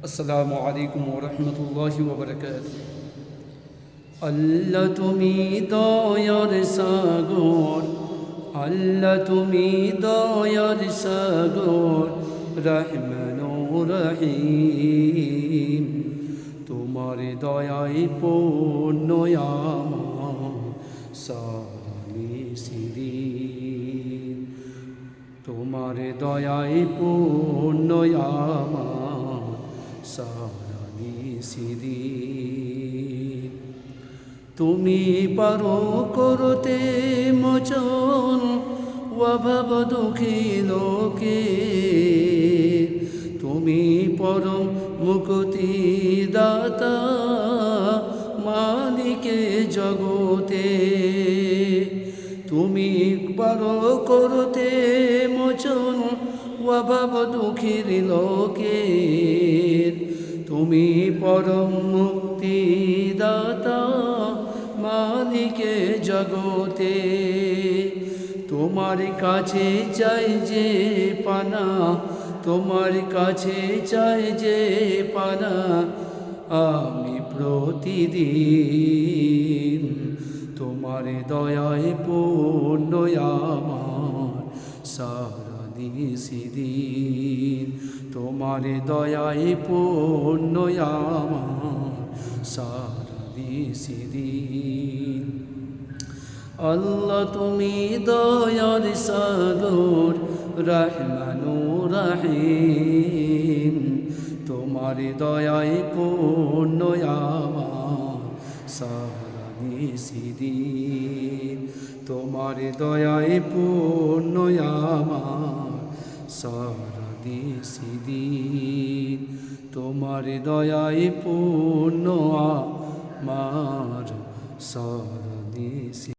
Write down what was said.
আসসালামু আলাইকুম ওয়া রাহমাতুল্লাহি ওয়া বারাকাতুহু। আল্লাহ তুমি দয়ার সাগর, আল্লাহ তুমি দয়ার সাগর, রহমান ও রহিম। তোমার দয়ায় পূর্ণ আমার সারা নিসিদিন। তোমার দয়ায় পূর্ণ আমার সারা নিসিদিন। তুমি পারো করতে মোচন অভাব দুঃখী লোকে, তুমি পরম মুক্তি দাতা মালিকে জগতে। তুমি পারো করতে মোচন অভাব দুঃখীর লোকে, তুমি পরম মুক্তি দাতা মালিকে জগতে। তোমার কাছে চাই যে পানা, তোমার কাছে চাই যে পানা আমি প্রতিদিন। তোমার দয়ায় পূর্ণ আমার সারা নিসিদিন। তোমার দয়ায় পূর্ণ আমার সারা নিসিদিন। আল্লাহ তুমি দয়ার সাগর, রহমান ও রহিম। তোমার দয়ায় পূর্ণ আমার সারা নিসিদিন। তোমার দয়ায় পূর্ণ আমার সারা নিসিদিন। তোমার দয়ায় পূর্ণ আমার সারা নিসিদিন।